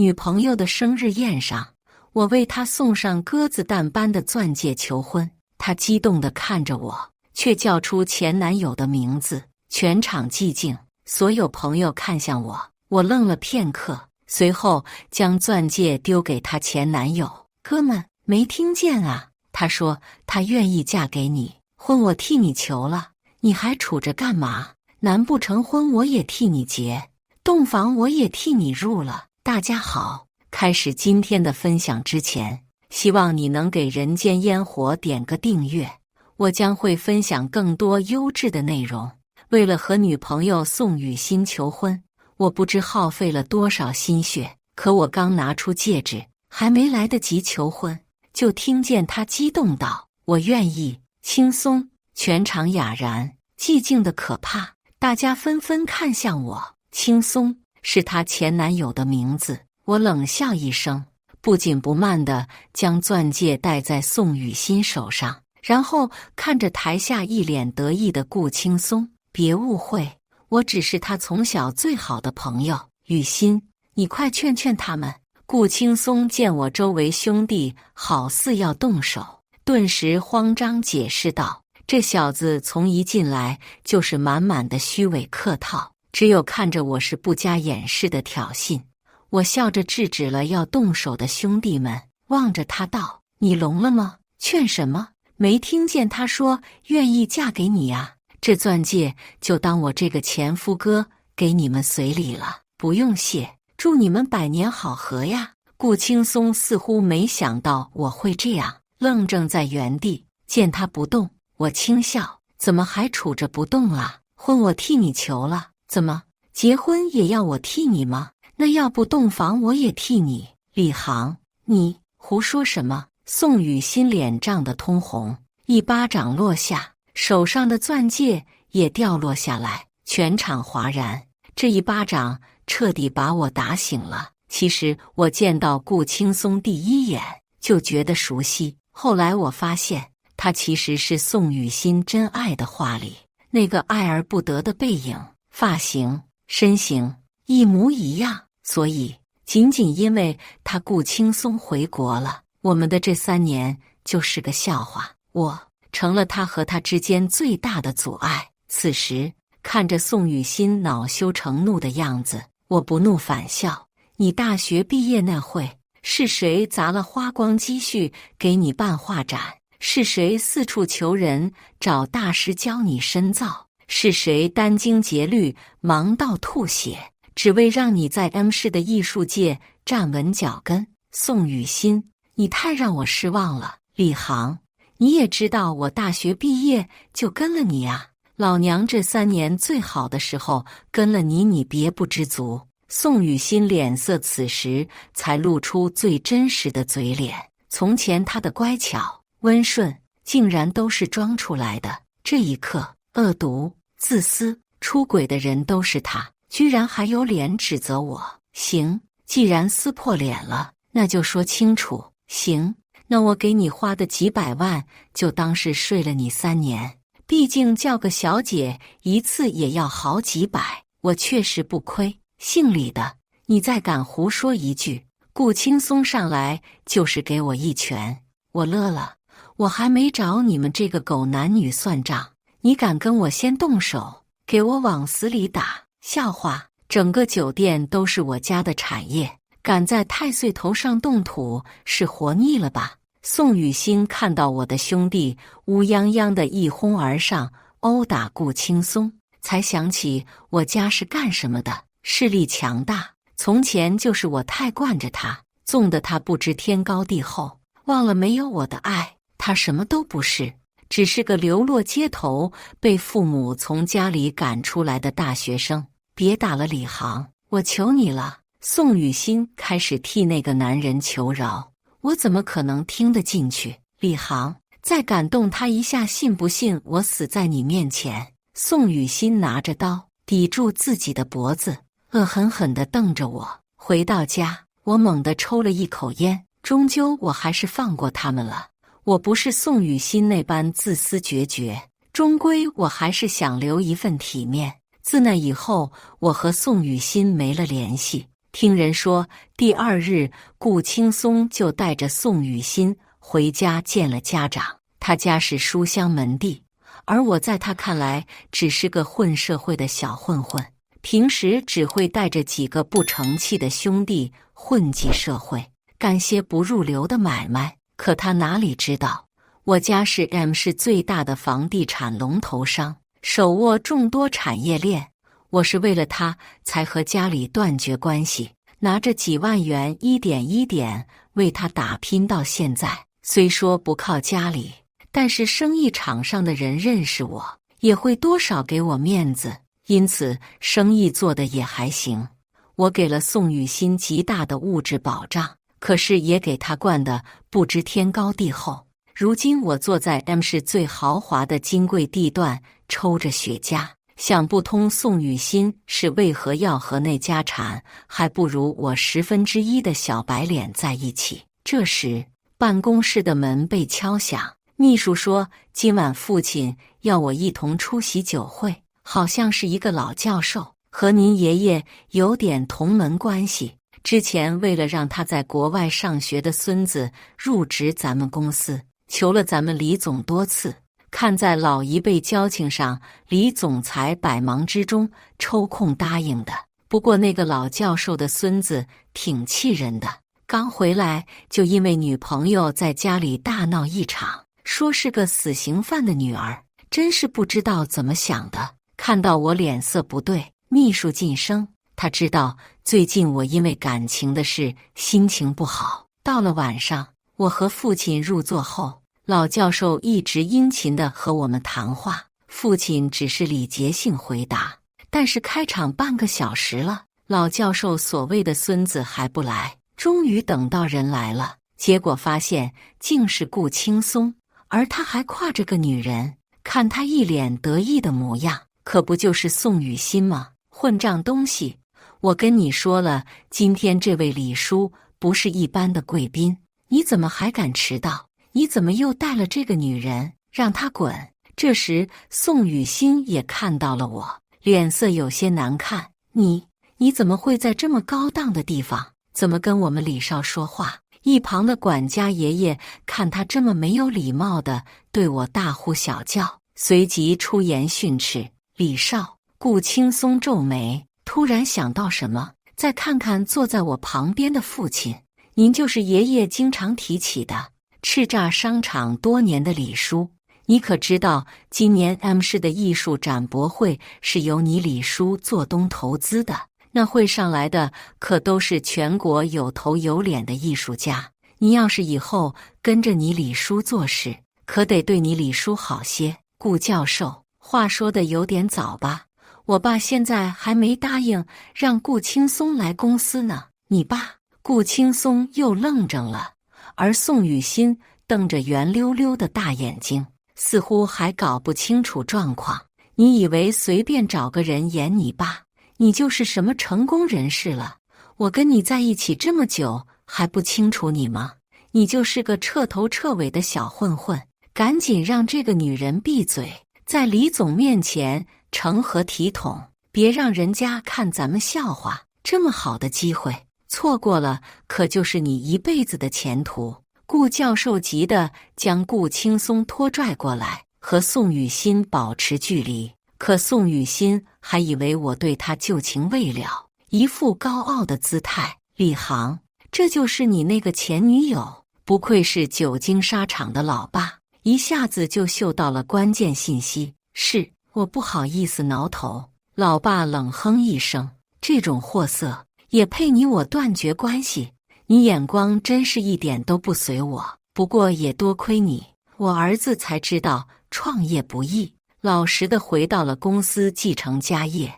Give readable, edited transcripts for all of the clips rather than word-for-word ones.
女朋友的生日宴上，我为她送上鸽子蛋般的钻戒求婚，她激动地看着我，却叫出前男友的名字。全场寂静，所有朋友看向我，我愣了片刻，随后将钻戒丢给她前男友。哥们，没听见啊？她说她愿意嫁给你，婚我替你求了，你还杵着干嘛？难不成婚我也替你结，洞房我也替你入了？大家好，开始今天的分享之前，希望你能给人间烟火点个订阅，我将会分享更多优质的内容。为了和女朋友宋雨欣求婚，我不知耗费了多少心血，可我刚拿出戒指，还没来得及求婚，就听见她激动道：“我愿意。”轻松，全场哑然，寂静的可怕，大家纷纷看向我。轻松是她前男友的名字，我冷笑一声，不紧不慢地将钻戒戴在宋雨欣手上，然后看着台下一脸得意的顾青松。别误会，我只是他从小最好的朋友。雨欣，你快劝劝他们。顾青松见我周围兄弟好似要动手，顿时慌张解释道：“这小子从一进来就是满满的虚伪客套，只有看着我是不加掩饰的挑衅。”我笑着制止了要动手的兄弟们，望着他道：“你聋了吗？劝什么？没听见他说愿意嫁给你啊？这钻戒就当我这个前夫哥给你们随礼了，不用谢，祝你们百年好合呀。”顾青松似乎没想到我会这样，愣怔在原地。见他不动，我轻笑：“怎么还杵着不动啊？婚我替你求了，怎么结婚也要我替你吗？那要不洞房我也替你。”李航，你胡说什么？宋雨欣脸涨得通红，一巴掌落下，手上的钻戒也掉落下来，全场哗然。这一巴掌彻底把我打醒了。其实我见到顾青松第一眼就觉得熟悉，后来我发现他其实是宋雨欣真爱的画里那个爱而不得的背影，发型、身形一模一样。所以仅仅因为他顾青松回国了，我们的这3年就是个笑话，我成了他和他之间最大的阻碍。此时看着宋雨欣恼羞成怒的样子，我不怒反笑：“你大学毕业那会，是谁砸了花光积蓄给你办画展？是谁四处求人找大师教你深造？是谁殚精竭虑忙到吐血，只为让你在 M 市的艺术界站稳脚跟？”宋雨欣，你太让我失望了。李航，你也知道我大学毕业就跟了你啊，老娘这3年最好的时候跟了你，你别不知足。宋雨欣脸色此时才露出最真实的嘴脸，从前她的乖巧温顺竟然都是装出来的。这一刻，恶毒、自私、出轨的人都是他，居然还有脸指责我。行，既然撕破脸了，那就说清楚。行，那我给你花的几百万就当是睡了你3年，毕竟叫个小姐一次也要好几百，我确实不亏。姓李的，你再敢胡说一句，顾青松上来就是给我一拳。我乐了，我还没找你们这个狗男女算账，你敢跟我先动手，给我往死里打！笑话，整个酒店都是我家的产业，敢在太岁头上动土，是活腻了吧？宋雨欣看到我的兄弟乌泱泱的一哄而上殴打顾青松，才想起我家是干什么的，势力强大。从前就是我太惯着他，纵得他不知天高地厚，忘了没有我的爱，他什么都不是，只是个流落街头被父母从家里赶出来的大学生。别打了，李航，我求你了。宋雨欣开始替那个男人求饶，我怎么可能听得进去？李航，再感动他一下，信不信我死在你面前？宋雨欣拿着刀抵住自己的脖子，恶狠狠地瞪着我。回到家，我猛地抽了一口烟，终究我还是放过他们了。我不是宋雨欣那般自私决绝，终归我还是想留一份体面。自那以后，我和宋雨欣没了联系，听人说，第二日顾青松就带着宋雨欣回家见了家长。他家是书香门第，而我在他看来只是个混社会的小混混，平时只会带着几个不成器的兄弟混迹社会，干些不入流的买卖。可他哪里知道，我家是 M 市最大的房地产龙头商，手握众多产业链。我是为了他才和家里断绝关系，拿着几万元一点一点为他打拼到现在。虽说不靠家里，但是生意场上的人认识我，也会多少给我面子，因此生意做得也还行。我给了宋雨欣极大的物质保障，可是也给他惯得不知天高地厚。如今我坐在 M 市最豪华的金贵地段，抽着雪茄，想不通宋雨欣是为何要和那家产还不如我1/10的小白脸在一起。这时办公室的门被敲响，秘书说今晚父亲要我一同出席酒会，好像是一个老教授，和您爷爷有点同门关系。之前为了让他在国外上学的孙子入职咱们公司，求了咱们李总多次，看在老一辈交情上，李总裁百忙之中抽空答应的。不过那个老教授的孙子挺气人的，刚回来就因为女朋友在家里大闹一场，说是个死刑犯的女儿，真是不知道怎么想的。看到我脸色不对，秘书噤声，他知道最近我因为感情的事心情不好。到了晚上，我和父亲入座后，老教授一直殷勤地和我们谈话，父亲只是礼节性回答。但是开场半个小时了，老教授所谓的孙子还不来，终于等到人来了，结果发现竟是顾青松，而他还挎着个女人，看他一脸得意的模样，可不就是宋雨欣吗？混账东西！我跟你说了，今天这位李叔不是一般的贵宾，你怎么还敢迟到？你怎么又带了这个女人？让她滚！这时宋雨欣也看到了我，脸色有些难看。你怎么会在这么高档的地方？怎么跟我们李少说话？一旁的管家爷爷看他这么没有礼貌的对我大呼小叫，随即出言训斥。李少，顾青松皱眉，突然想到什么，再看看坐在我旁边的父亲，您就是爷爷经常提起的叱咤商场多年的李叔。你可知道今年 M 市的艺术展博会是由你李叔做东投资的？那会上来的可都是全国有头有脸的艺术家，你要是以后跟着你李叔做事，可得对你李叔好些。顾教授，话说的有点早吧？我爸现在还没答应让顾青松来公司呢。你爸？顾青松又愣怔了，而宋雨欣瞪着圆溜溜的大眼睛，似乎还搞不清楚状况。你以为随便找个人演你爸，你就是什么成功人士了？我跟你在一起这么久，还不清楚你吗？你就是个彻头彻尾的小混混，赶紧让这个女人闭嘴，在李总面前成何体统？别让人家看咱们笑话。这么好的机会错过了，可就是你一辈子的前途。顾教授急得将顾青松拖拽过来，和宋雨欣保持距离。可宋雨欣还以为我对他旧情未了，一副高傲的姿态。李航，这就是你那个前女友？不愧是久经沙场的老爸，一下子就嗅到了关键信息。是，我不好意思挠头。老爸冷哼一声，这种货色也配你我断绝关系？你眼光真是一点都不随我。不过也多亏你，我儿子才知道创业不易，老实的回到了公司继承家业。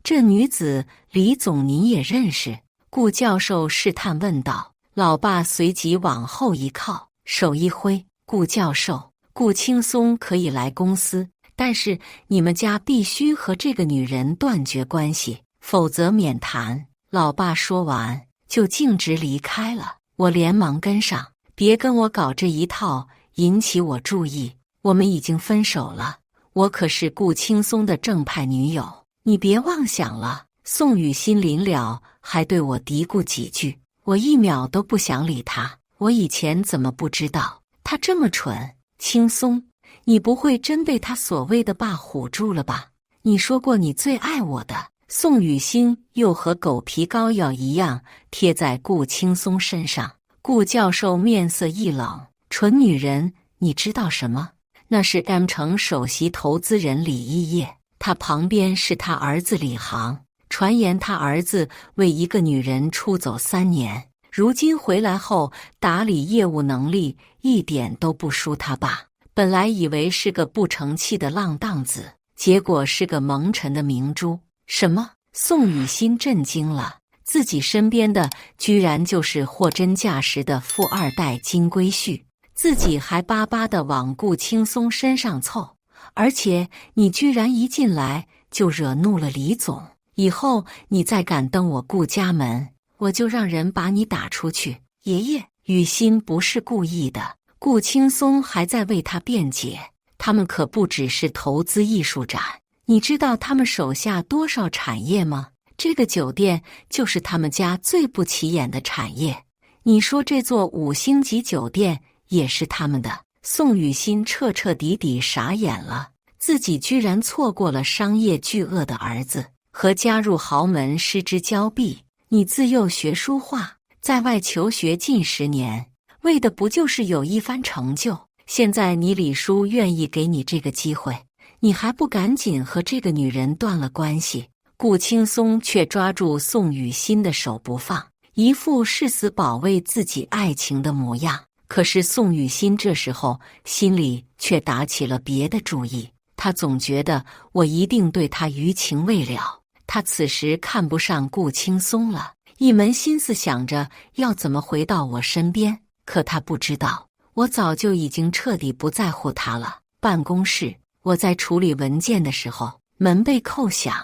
这女子，李总您也认识？顾教授试探问道。老爸随即往后一靠，手一挥，顾教授，顾青松可以来公司，但是你们家必须和这个女人断绝关系，否则免谈。老爸说完就径直离开了。我连忙跟上，别跟我搞这一套，引起我注意。我们已经分手了，我可是顾青松的正派女友，你别妄想了。宋雨欣临了还对我嘀咕几句，我一秒都不想理他。我以前怎么不知道他这么蠢？青松，你不会真被他所谓的爸唬住了吧？你说过你最爱我的。宋雨欣又和狗皮膏药一样贴在顾青松身上。顾教授面色一冷，蠢女人，你知道什么？那是 M 城首席投资人李一业，他旁边是他儿子李航。传言他儿子为一个女人出走3年，如今回来后打理业务能力一点都不输他爸。本来以为是个不成器的浪荡子，结果是个蒙尘的明珠。什么？宋雨欣震惊了，自己身边的居然就是货真价实的富二代金龟婿，自己还巴巴地往顾青松身上凑，而且你居然一进来就惹怒了李总。以后你再敢登我顾家门，我就让人把你打出去。爷爷，雨欣不是故意的。顾青松还在为他辩解，他们可不只是投资艺术展，你知道他们手下多少产业吗？这个酒店就是他们家最不起眼的产业。你说这座5星级酒店也是他们的？宋雨欣彻彻底底傻眼了，自己居然错过了商业巨鳄的儿子。和加入豪门失之交臂。你自幼学书画，在外求学近10年，为的不就是有一番成就？现在你李叔愿意给你这个机会，你还不赶紧和这个女人断了关系？顾青松却抓住宋雨欣的手不放，一副誓死保卫自己爱情的模样。可是宋雨欣这时候心里却打起了别的主意，她总觉得我一定对她余情未了。他此时看不上顾青松了，一门心思想着要怎么回到我身边。可他不知道，我早就已经彻底不在乎他了。办公室，我在处理文件的时候，门被扣响。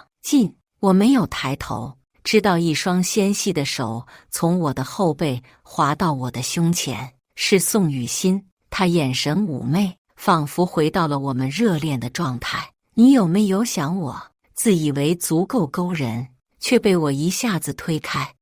我没有抬头，直到一双纤细的手从我的后背滑到我的胸前。是宋雨欣，她眼神妩媚，仿佛回到了我们热恋的状态。你有没有想我？自以为足够勾人，却被我一下子推开。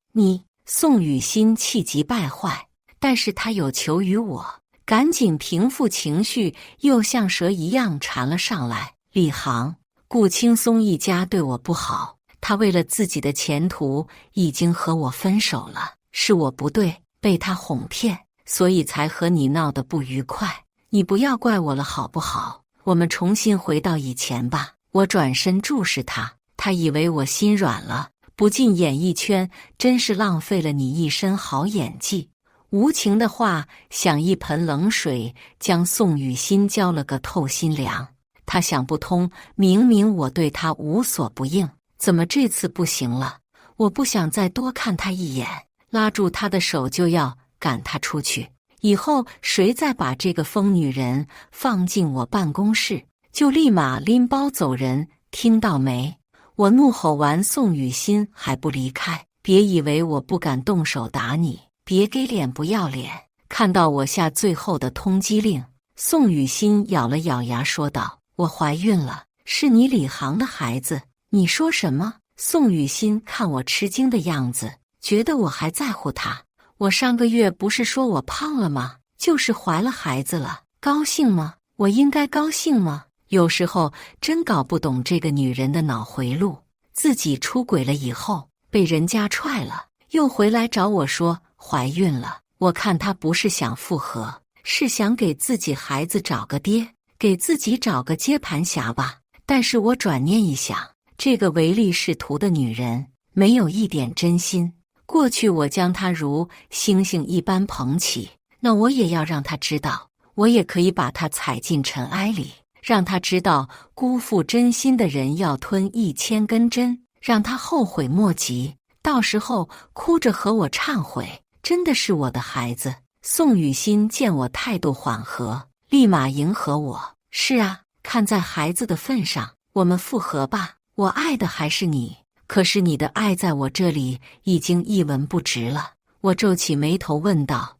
宋雨欣气急败坏，但是她有求于我，赶紧平复情绪，又像蛇一样缠了上来。李航，顾青松一家对我不好，他为了自己的前途已经和我分手了，是我不对，被他哄骗，所以才和你闹得不愉快。你不要怪我了好不好？我们重新回到以前吧。我转身注视他，他以为我心软了，不进演艺圈真是浪费了你一身好演技。无情的话像一盆冷水，将宋雨欣浇了个透心凉。他想不通，明明我对他无所不应，怎么这次不行了？我不想再多看他一眼，拉住他的手就要赶他出去。以后谁再把这个疯女人放进我办公室，就立马拎包走人，听到没？我怒吼完，宋雨欣还不离开。别以为我不敢动手打你，别给脸不要脸。看到我下最后的通缉令，宋雨欣咬了咬牙说道：我怀孕了，是你李航的孩子。你说什么？宋雨欣看我吃惊的样子，觉得我还在乎他。我上个月不是说我胖了吗？就是怀了孩子了，高兴吗？我应该高兴吗？有时候真搞不懂这个女人的脑回路，自己出轨了以后被人家踹了，又回来找我说怀孕了。我看她不是想复合，是想给自己孩子找个爹，给自己找个接盘侠吧。但是我转念一想，这个唯利是图的女人没有一点真心。过去我将她如星星一般捧起，那我也要让她知道，我也可以把她踩进尘埃里，让她知道辜负真心的人要吞1000根针，让她后悔莫及。到时候哭着和我忏悔，真的是我的孩子。宋雨欣见我态度缓和，立马迎合我：是啊，看在孩子的份上，我们复合吧。我爱的还是你，可是你的爱在我这里已经一文不值了。我皱起眉头问道：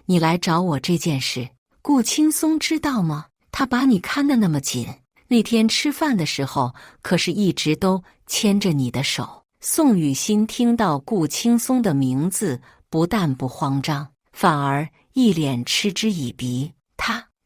你来找我这件事，顾青松知道吗？他把你看得那么紧，那天吃饭的时候可是一直都牵着你的手。宋雨欣听到顾青松的名字，不但不慌张，反而一脸嗤之以鼻。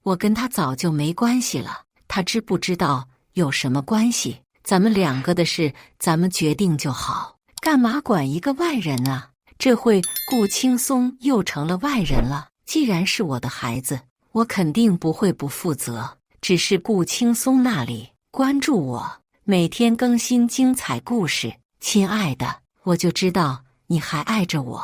我跟他早就没关系了，他知不知道有什么关系？咱们两个的事，咱们决定就好，干嘛管一个外人啊？这会顾青松又成了外人了。既然是我的孩子，我肯定不会不负责。只是顾青松那里关注我，每天更新精彩故事。亲爱的，我就知道你还爱着我。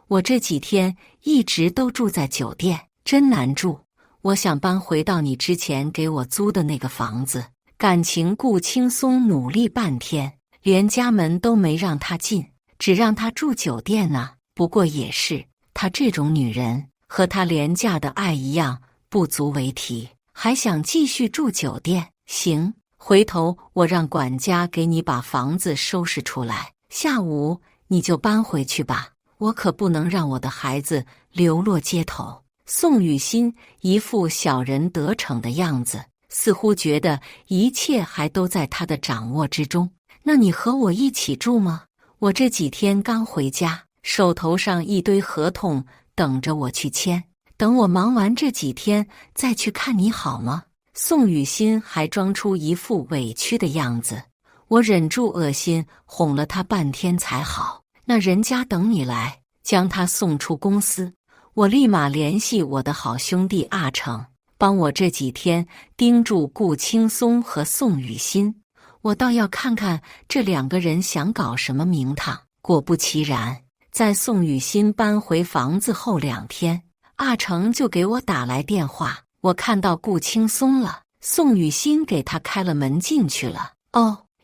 我这几天一直都住在酒店，真难住。我想搬回到你之前给我租的那个房子。感情顾青松努力半天，连家门都没让他进，只让他住酒店呢。不过也是，她这种女人和她廉价的爱一样，不足为提，还想继续住酒店。行，回头我让管家给你把房子收拾出来，下午你就搬回去吧。我可不能让我的孩子流落街头。宋雨欣一副小人得逞的样子，似乎觉得一切还都在他的掌握之中。那你和我一起住吗？我这几天刚回家，手头上一堆合同等着我去签，等我忙完这几天再去看你好吗？宋雨欣还装出一副委屈的样子，我忍住恶心，哄了他半天才好。那人家等你来，将他送出公司。我立马联系我的好兄弟阿成，帮我这几天盯住顾青松和宋雨欣。我倒要看看这两个人想搞什么名堂。果不其然，在宋雨欣搬回房子后2天，阿成就给我打来电话，我看到顾青松了，宋雨欣给他开了门进去了。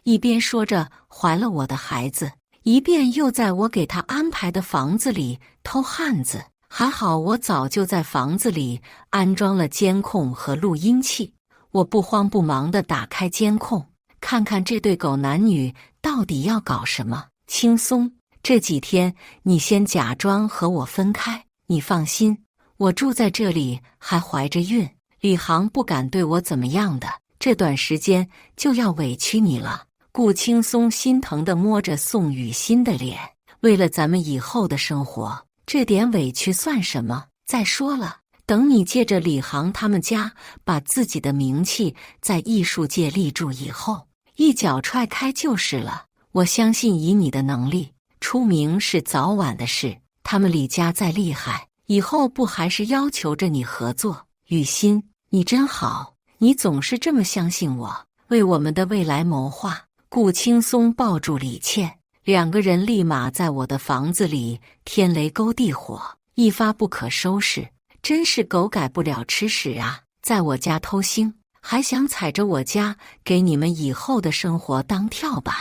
一边说着怀了我的孩子，一边又在我给他安排的房子里偷汉子。还好我早就在房子里安装了监控和录音器，我不慌不忙地打开监控，看看这对狗男女到底要搞什么。青松，这几天你先假装和我分开，你放心，我住在这里还怀着孕，李航不敢对我怎么样的，这短时间就要委屈你了。顾青松心疼地摸着宋雨欣的脸，为了咱们以后的生活，这点委屈算什么？再说了，等你借着李航他们家把自己的名气在艺术界立住以后，一脚踹开就是了。我相信以你的能力，出名是早晚的事。他们李家再厉害，以后不还是要求着你合作？雨欣，你真好，你总是这么相信我，为我们的未来谋划。顾青松抱住李倩，两个人立马在我的房子里天雷勾地火，一发不可收拾。真是狗改不了吃屎啊！在我家偷腥，还想踩着我家给你们以后的生活当跳板。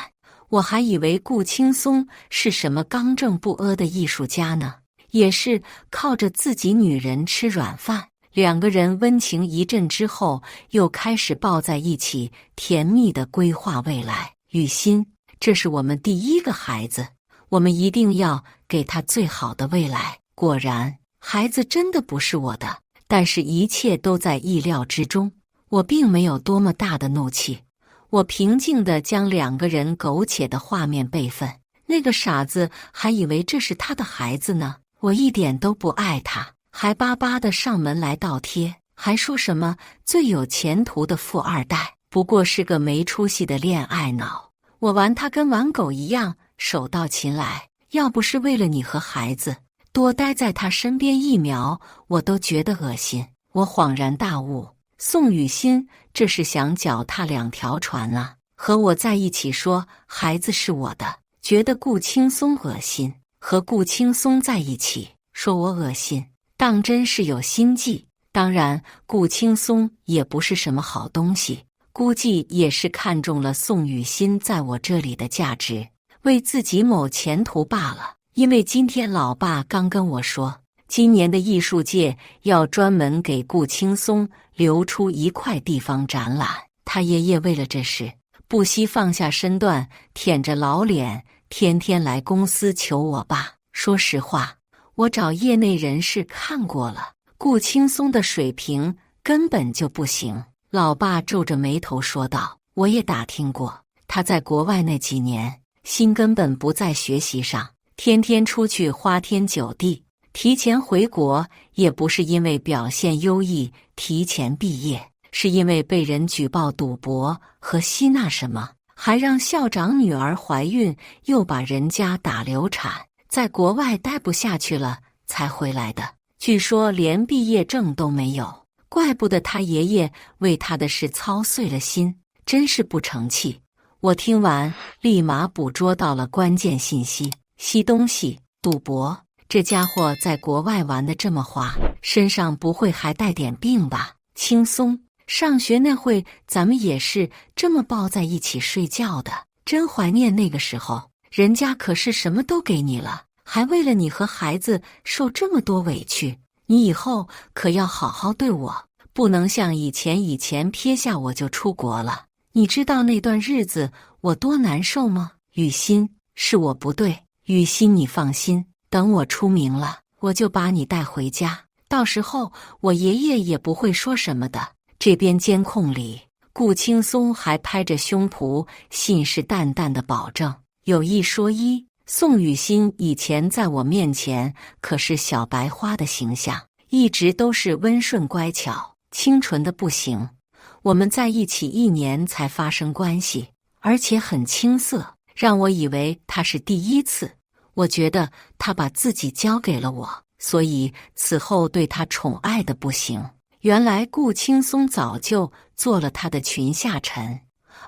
我还以为顾青松是什么刚正不阿的艺术家呢，也是靠着自己女人吃软饭。两个人温情一阵之后，又开始抱在一起，甜蜜地规划未来。雨欣，这是我们第一个孩子，我们一定要给他最好的未来。果然，孩子真的不是我的，但是一切都在意料之中。我并没有多么大的怒气，我平静地将两个人苟且的画面备份。那个傻子还以为这是他的孩子呢，我一点都不爱他，还巴巴地上门来倒贴，还说什么最有前途的富二代，不过是个没出息的恋爱脑。我玩他跟玩狗一样，手到擒来。要不是为了你和孩子，多待在他身边1秒，我都觉得恶心。我恍然大悟，宋雨欣这是想脚踏2条船啊！和我在一起说孩子是我的，觉得顾青松恶心；和顾青松在一起说我恶心，当真是有心计。当然，顾青松也不是什么好东西，估计也是看中了宋雨欣在我这里的价值，为自己谋前途罢了。因为今天老爸刚跟我说，今年的艺术界要专门给顾青松留出一块地方展览。他爷爷为了这事，不惜放下身段，舔着老脸，天天来公司求我爸。说实话，我找业内人士看过了，顾青松的水平根本就不行。老爸皱着眉头说道，我也打听过，他在国外那几年心根本不在学习上，天天出去花天酒地。提前回国也不是因为表现优异提前毕业，是因为被人举报赌博和吸纳什么，还让校长女儿怀孕，又把人家打流产，在国外待不下去了才回来的。据说连毕业证都没有，怪不得他爷爷为他的事操碎了心，真是不成器。我听完立马捕捉到了关键信息：吸东西、赌博。这家伙在国外玩得这么花，身上不会还带点病吧？轻松。上学那会咱们也是这么抱在一起睡觉的，真怀念那个时候。人家可是什么都给你了，还为了你和孩子受这么多委屈。你以后可要好好对我，不能像以前撇下我就出国了。你知道那段日子我多难受吗？雨欣，是我不对。雨欣，你放心，等我出名了，我就把你带回家，到时候我爷爷也不会说什么的。这边监控里，顾青松还拍着胸脯，信誓旦旦地保证。有一说一，宋雨欣以前在我面前可是小白花的形象，一直都是温顺乖巧、清纯的不行。我们在一起1年才发生关系，而且很青涩，让我以为他是第一次。我觉得他把自己交给了我，所以此后对他宠爱的不行。原来顾青松早就做了他的裙下臣，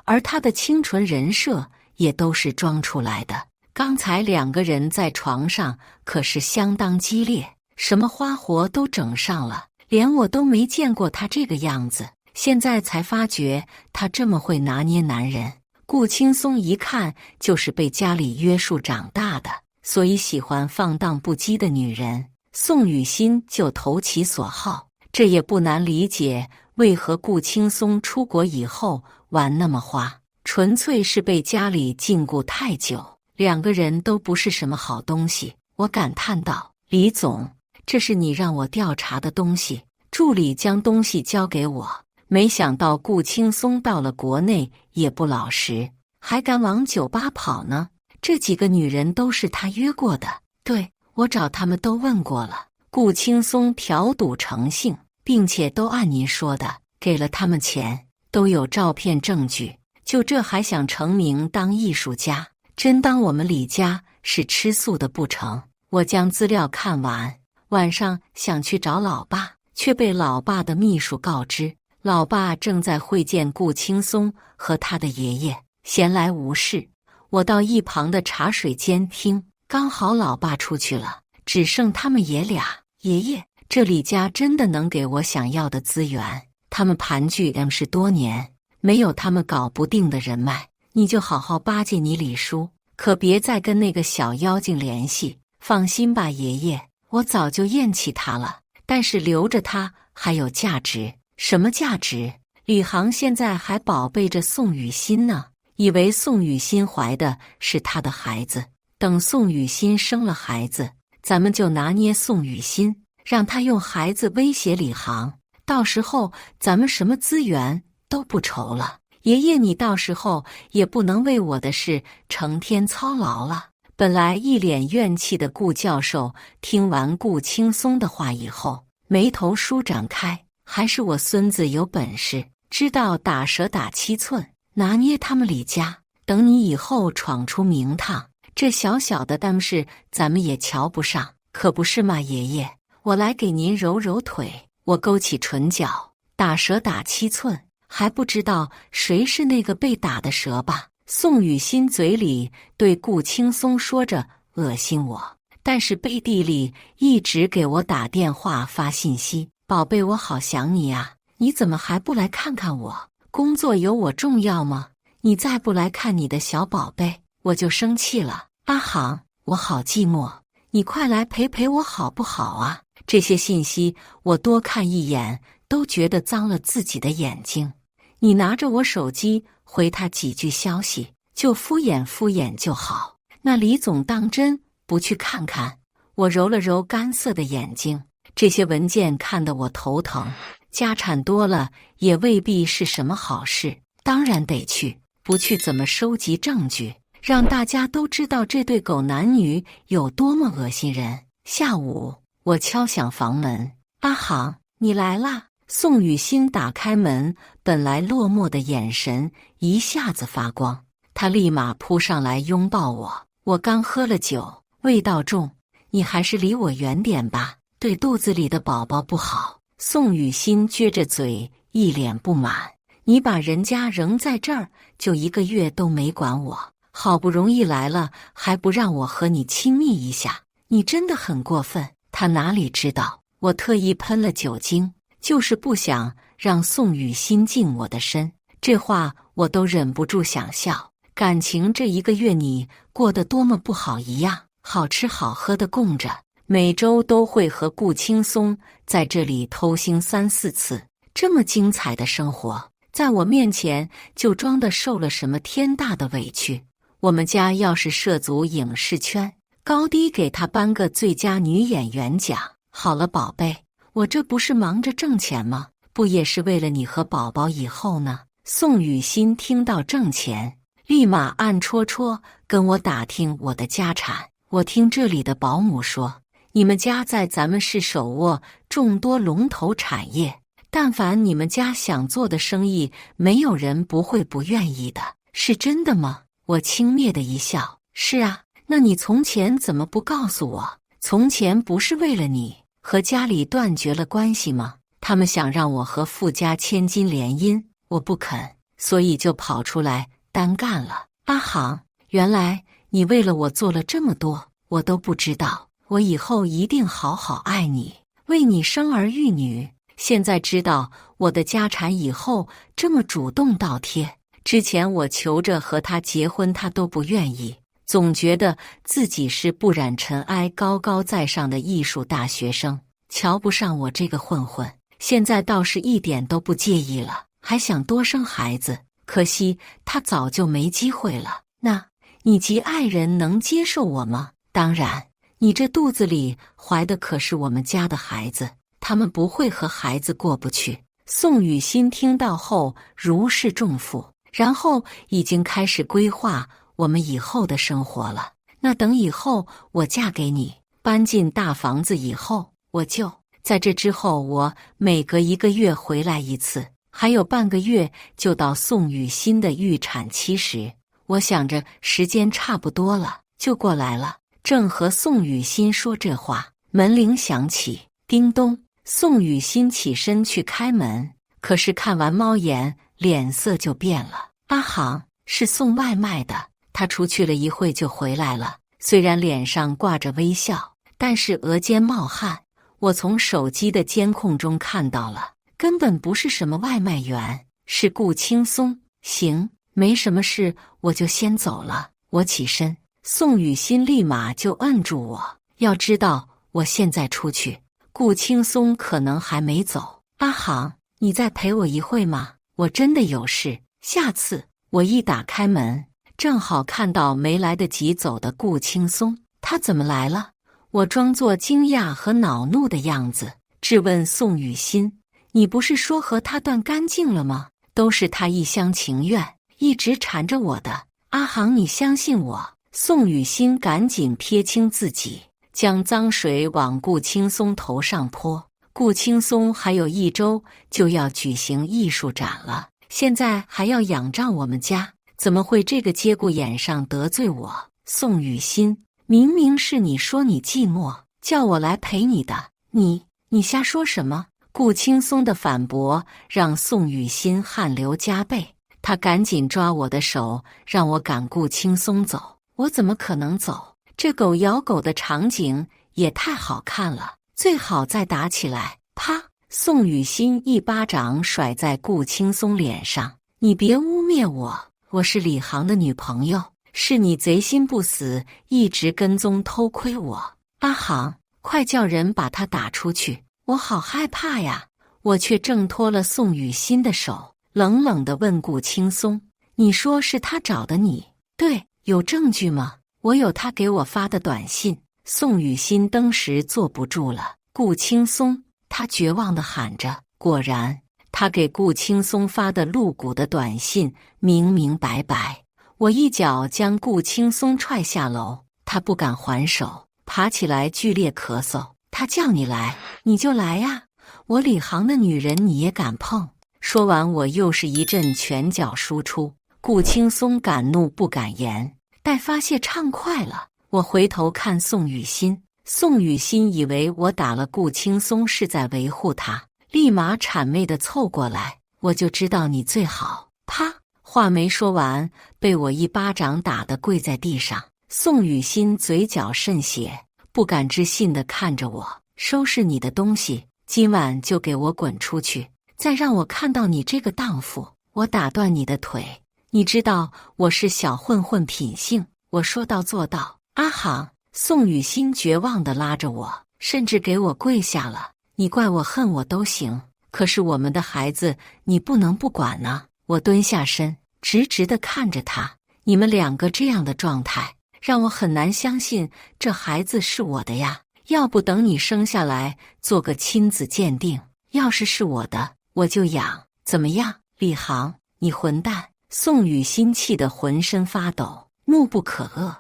而他的清纯人设也都是装出来的。刚才2个人在床上可是相当激烈，什么花活都整上了，连我都没见过他这个样子。现在才发觉他这么会拿捏男人。顾青松一看就是被家里约束长大的，所以喜欢放荡不羁的女人。宋雨欣就投其所好，这也不难理解为何顾青松出国以后玩那么花，纯粹是被家里禁锢太久，2个人都不是什么好东西。我感叹道：李总，这是你让我调查的东西。助理将东西交给我，没想到顾青松到了国内也不老实，还敢往酒吧跑呢。这几个女人都是他约过的，对，我找他们都问过了。顾青松调赌成性，并且都按您说的，给了他们钱，都有照片证据。就这还想成名当艺术家，真当我们李家是吃素的不成？我将资料看完，晚上想去找老爸，却被老爸的秘书告知，老爸正在会见顾青松和他的爷爷，闲来无事。我到一旁的茶水间听，刚好老爸出去了，只剩他们爷俩。爷爷，这李家真的能给我想要的资源，他们盘踞是多年，没有他们搞不定的人脉，你就好好巴结你李叔，可别再跟那个小妖精联系。放心吧，爷爷，我早就厌弃他了，但是留着他还有价值。什么价值？李航现在还宝贝着宋雨欣呢，以为宋雨欣怀的是他的孩子，等宋雨欣生了孩子，咱们就拿捏宋雨欣，让他用孩子威胁李航，到时候咱们什么资源都不愁了。爷爷，你到时候也不能为我的事成天操劳了。本来一脸怨气的顾教授听完顾青松的话以后，眉头舒展开，还是我孙子有本事，知道打蛇打7寸，拿捏他们李家。等你以后闯出名堂，这小小的单事咱们也瞧不上，可不是吗？爷爷，我来给您揉揉腿。我勾起唇角，打蛇打7寸，还不知道谁是那个被打的蛇吧？宋雨欣嘴里对顾青松说着恶心我，但是背地里一直给我打电话发信息：宝贝，我好想你啊，你怎么还不来看看我？工作有我重要吗？你再不来看你的小宝贝，我就生气了。阿航，我好寂寞，你快来陪陪我好不好啊？这些信息我多看一眼都觉得脏了自己的眼睛。你拿着我手机回他几句消息，就敷衍敷衍就好。那李总当真不去看看？我揉了揉干涩的眼睛，这些文件看得我头疼，家产多了也未必是什么好事，当然得去，不去怎么收集证据？让大家都知道这对狗男女有多么恶心人。下午，我敲响房门，阿航，你来啦。宋雨欣打开门，本来落寞的眼神一下子发光，她立马扑上来拥抱我。我刚喝了酒，味道重，你还是离我远点吧，对肚子里的宝宝不好。宋雨欣撅着嘴，一脸不满。你把人家扔在这儿，就1个月都没管我，好不容易来了，还不让我和你亲密一下，你真的很过分。他哪里知道，我特意喷了酒精，就是不想让宋雨欣近我的身。这话我都忍不住想笑。感情这1个月你过得多么不好一样，好吃好喝的供着，每周都会和顾青松在这里偷腥3、4次，这么精彩的生活，在我面前就装的受了什么天大的委屈。我们家要是涉足影视圈，高低给他颁个最佳女演员奖。好了，宝贝，我这不是忙着挣钱吗？不也是为了你和宝宝以后呢？宋雨欣听到挣钱，立马暗戳戳跟我打听我的家产。我听这里的保姆说，你们家在咱们市手握众多龙头产业，但凡你们家想做的生意，没有人不会不愿意的，是真的吗？我轻蔑的一笑，是啊，那你从前怎么不告诉我？从前不是为了你和家里断绝了关系吗？他们想让我和富家千金联姻，我不肯，所以就跑出来单干了。阿航，原来你为了我做了这么多，我都不知道。我以后一定好好爱你，为你生儿育女。现在知道我的家产以后这么主动倒贴，之前我求着和他结婚，他都不愿意，总觉得自己是不染尘埃、高高在上的艺术大学生，瞧不上我这个混混。现在倒是一点都不介意了，还想多生孩子，可惜他早就没机会了。那你及爱人能接受我吗？当然，你这肚子里怀的可是我们家的孩子，他们不会和孩子过不去。宋雨欣听到后如释重负，然后已经开始规划我们以后的生活了。那等以后我嫁给你，搬进大房子以后，我就在这之后，我每隔1个月回来一次，还有半个月就到宋雨欣的预产期时。我想着时间差不多了，就过来了。正和宋雨欣说这话，门铃响起，叮咚。宋雨欣起身去开门，可是看完猫眼，脸色就变了。阿航，是送外卖的。他出去了一会就回来了，虽然脸上挂着微笑，但是额间冒汗。我从手机的监控中看到了，根本不是什么外卖员，是顾青松。行，没什么事，我就先走了。我起身，宋雨欣立马就摁住我，要知道我现在出去，顾青松可能还没走。阿航，你再陪我一会吗？我真的有事。下次。我一打开门，正好看到没来得及走的顾青松。他怎么来了？我装作惊讶和恼怒的样子，质问宋雨欣：你不是说和他断干净了吗？都是他一厢情愿，一直缠着我的。阿航，你相信我。宋雨欣赶紧撇清自己，将脏水往顾青松头上泼。顾青松还有1周就要举行艺术展了，现在还要仰仗我们家，怎么会这个节骨眼上得罪我？宋雨欣，明明是你说你寂寞，叫我来陪你的，你瞎说什么？顾青松的反驳让宋雨欣汗流浃背，她赶紧抓我的手，让我赶顾青松走。我怎么可能走？这狗咬狗的场景也太好看了，最好再打起来！啪！宋雨欣一巴掌甩在顾青松脸上，你别污蔑我，我是李航的女朋友，是你贼心不死，一直跟踪偷窥我。阿航，快叫人把他打出去，我好害怕呀！我却挣脱了宋雨欣的手，冷冷地问顾青松：你说是他找的你？对，有证据吗？我有他给我发的短信。宋雨欣当时坐不住了，顾青松，他绝望地喊着。果然，他给顾青松发的露骨的短信明明白白，我一脚将顾青松踹下楼，他不敢还手，爬起来剧烈咳嗽。他叫你来，你就来呀！我李航的女人你也敢碰？说完，我又是一阵拳脚输出。顾青松敢怒不敢言，待发泄畅快了，我回头看宋雨欣。宋雨欣以为我打了顾青松是在维护他，立马谄媚地凑过来，我就知道你最好。啪！话没说完，被我一巴掌打得跪在地上。宋雨欣嘴角渗血，不敢置信地看着我，收拾你的东西，今晚就给我滚出去，再让我看到你这个荡妇，我打断你的腿。你知道我是小混混品性，我说到做到。阿航，宋雨欣绝望地拉着我，甚至给我跪下了。你怪我恨我都行，可是我们的孩子你不能不管呢。我蹲下身，直直地看着他。你们两个这样的状态，让我很难相信这孩子是我的呀。要不等你生下来做个亲子鉴定，要是我的，我就养。怎么样，李航，你混蛋！宋雨欣气得浑身发抖，怒不可遏。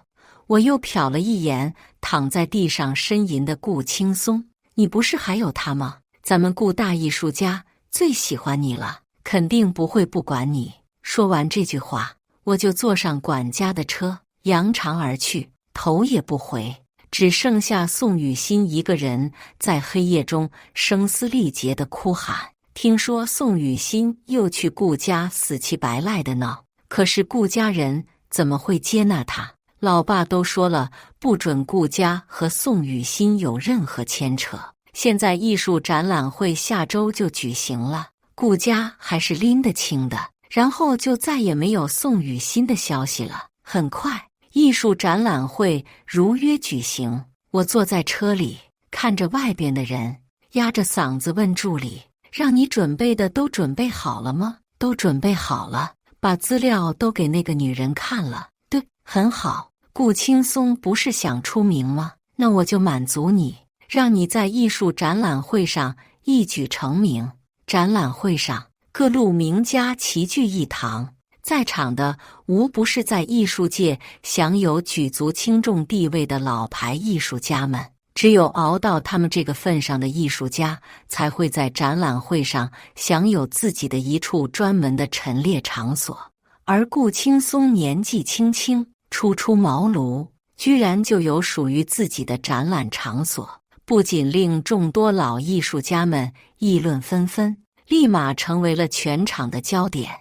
我又瞟了一眼躺在地上呻吟的顾青松，你不是还有他吗？咱们顾大艺术家最喜欢你了，肯定不会不管你。说完这句话，我就坐上管家的车，扬长而去，头也不回。只剩下宋雨欣一个人在黑夜中声嘶力竭地哭喊。听说宋雨欣又去顾家死乞白赖地闹，可是顾家人怎么会接纳他？老爸都说了，不准顾家和宋雨欣有任何牵扯。现在艺术展览会下周就举行了，顾家还是拎得清的，然后就再也没有宋雨欣的消息了。很快，艺术展览会如约举行。我坐在车里，看着外边的人，压着嗓子问助理：“让你准备的都准备好了吗？”“都准备好了，把资料都给那个女人看了。”“对，很好。顾青松不是想出名吗？那我就满足你，让你在艺术展览会上一举成名。”展览会上，各路名家齐聚一堂，在场的无不是在艺术界享有举足轻重地位的老牌艺术家们。只有熬到他们这个份上的艺术家，才会在展览会上享有自己的一处专门的陈列场所。而顾青松年纪轻轻，初出茅庐，居然就有属于自己的展览场所，不仅令众多老艺术家们议论纷纷，立马成为了全场的焦点。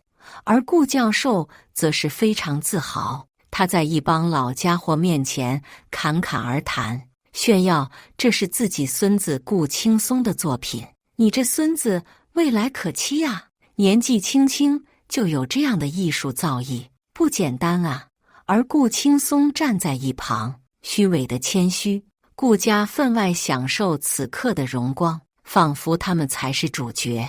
而顾教授则是非常自豪，他在一帮老家伙面前侃侃而谈，炫耀这是自己孙子顾青松的作品。你这孙子未来可期啊，年纪轻轻就有这样的艺术造诣，不简单啊。而顾青松站在一旁，虚伪的谦虚。顾家分外享受此刻的荣光，仿佛他们才是主角。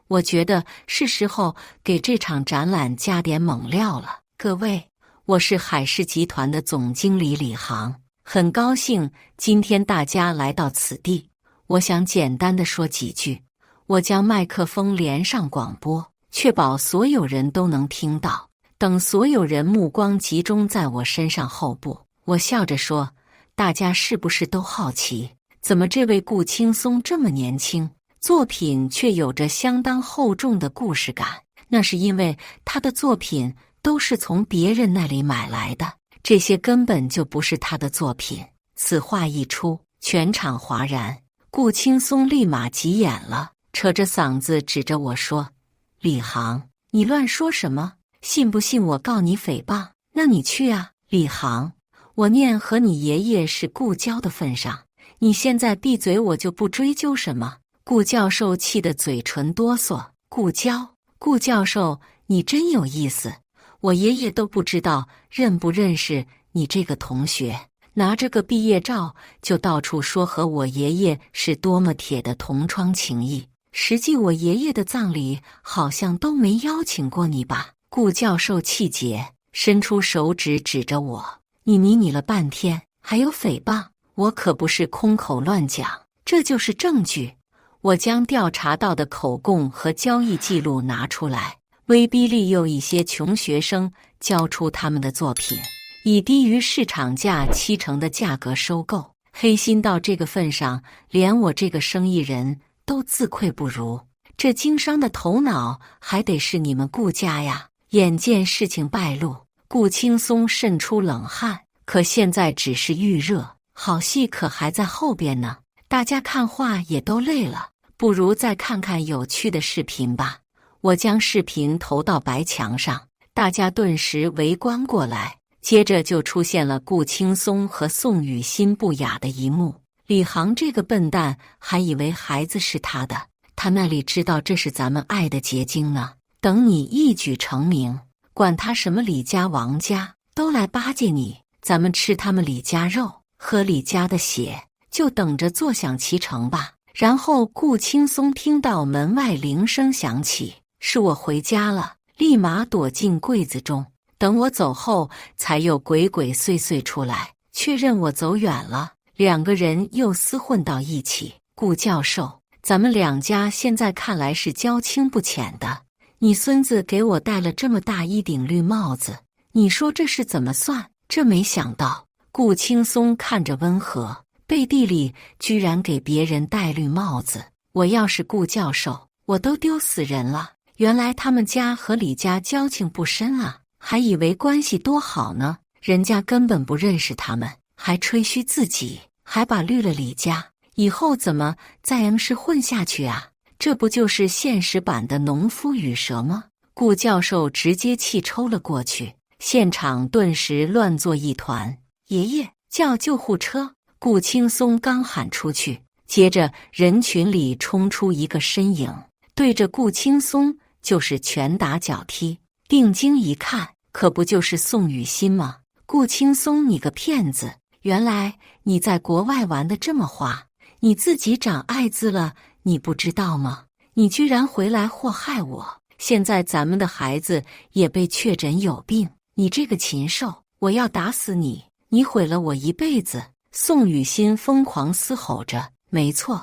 我觉得是时候给这场展览加点猛料了。各位，我是海事集团的总经理李航，很高兴今天大家来到此地。我想简单的说几句。我将麦克风连上广播，确保所有人都能听到。等所有人目光集中在我身上后部，我笑着说：“大家是不是都好奇，怎么这位顾青松这么年轻，作品却有着相当厚重的故事感？那是因为他的作品都是从别人那里买来的，这些根本就不是他的作品。”此话一出，全场哗然。顾青松立马急眼了，扯着嗓子指着我说：“李航，你乱说什么？信不信我告你诽谤？那你去啊！”李航，我念和你爷爷是顾交的份上，你现在闭嘴，我就不追究什么。顾教授气得嘴唇哆嗦。顾交，顾教授，你真有意思，我爷爷都不知道认不认识你这个同学，拿着个毕业照就到处说和我爷爷是多么铁的同窗情谊，实际我爷爷的葬礼好像都没邀请过你吧？顾教授气结，伸出手指指着我：“你了半天，还有诽谤？我可不是空口乱讲，这就是证据。”我将调查到的口供和交易记录拿出来，威逼利诱一些穷学生交出他们的作品，以低于市场价70%的价格收购。黑心到这个份上，连我这个生意人都自愧不如。这经商的头脑还得是你们顾家呀！眼见事情败露，顾青松渗出冷汗，可现在只是预热，好戏可还在后边呢。大家看画也都累了，不如再看看有趣的视频吧。我将视频投到白墙上，大家顿时围观过来。接着就出现了顾青松和宋雨欣不雅的一幕。李航这个笨蛋还以为孩子是他的，他那里知道这是咱们爱的结晶呢。等你一举成名，管他什么李家王家，都来巴结你，咱们吃他们李家肉，喝李家的血，就等着坐享其成吧。然后顾青松听到门外铃声响起，是我回家了，立马躲进柜子中。等我走后，才又鬼鬼祟祟出来，确认我走远了。两个人又厮混到一起。顾教授，咱们两家现在看来是交情不浅的。你孙子给我戴了这么大一顶绿帽子，你说这是怎么算？这没想到。顾青松看着温和，背地里居然给别人戴绿帽子。我要是顾教授，我都丢死人了。原来他们家和李家交情不深啊。还以为关系多好呢，人家根本不认识他们，还吹嘘自己，还把绿了李家，以后怎么在 M 市混下去啊？这不就是现实版的农夫与蛇吗？顾教授直接气抽了过去，现场顿时乱作一团。爷爷，叫救护车！顾青松刚喊出去，接着人群里冲出一个身影，对着顾青松就是拳打脚踢。定睛一看，可不就是宋雨欣吗？顾青松，你个骗子！原来你在国外玩得这么花，你自己长艾滋了，你不知道吗？你居然回来祸害我！现在咱们的孩子也被确诊有病，你这个禽兽，我要打死你！你毁了我一辈子！宋雨欣疯狂嘶吼着。没错，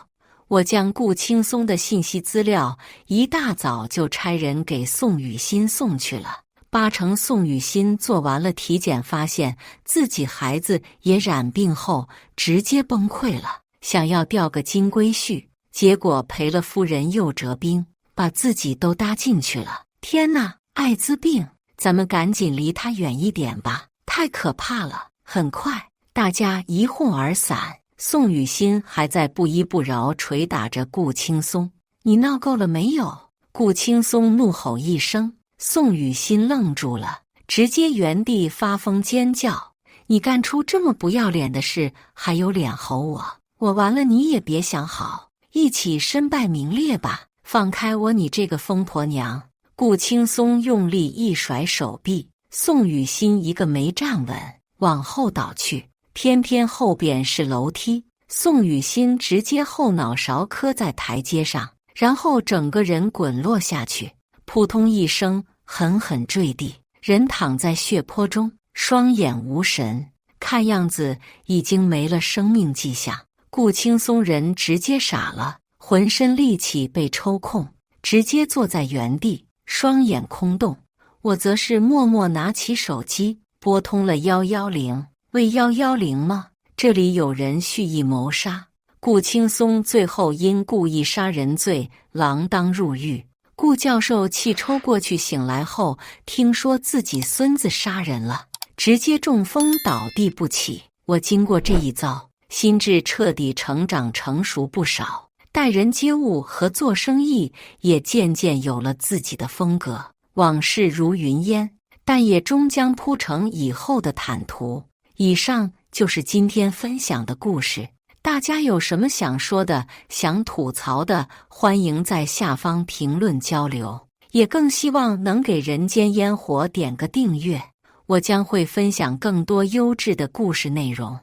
我将顾青松的信息资料一大早就差人给宋雨欣送去了。80%宋雨欣做完了体检，发现自己孩子也染病后，直接崩溃了，想要钓个金龟婿，结果赔了夫人又折兵，把自己都搭进去了。天哪，艾滋病，咱们赶紧离他远一点吧，太可怕了。很快，大家一哄而散。宋雨欣还在不依不饶捶打着顾青松，你闹够了没有？顾青松怒吼一声，宋雨欣愣住了，直接原地发疯尖叫。你干出这么不要脸的事，还有脸吼我？我完了你也别想好，一起身败名裂吧！放开我你这个疯婆娘！顾青松用力一甩手臂，宋雨欣一个没站稳，往后倒去。偏偏后边是楼梯，宋雨欣直接后脑勺磕在台阶上，然后整个人滚落下去，扑通一声狠狠坠地，人躺在血泊中，双眼无神，看样子已经没了生命迹象。顾青松人直接傻了，浑身力气被抽空，直接坐在原地，双眼空洞。我则是默默拿起手机拨通了110。为110吗？这里有人蓄意谋杀。顾青松最后因故意杀人罪锒铛入狱。顾教授气抽过去，醒来后听说自己孙子杀人了，直接中风倒地不起。我经过这一遭，心智彻底成熟不少，待人接物和做生意也渐渐有了自己的风格。往事如云烟，但也终将铺成以后的坦途。以上就是今天分享的故事，大家有什么想说的、想吐槽的，欢迎在下方评论交流，也更希望能给人间烟火点个订阅，我将会分享更多优质的故事内容。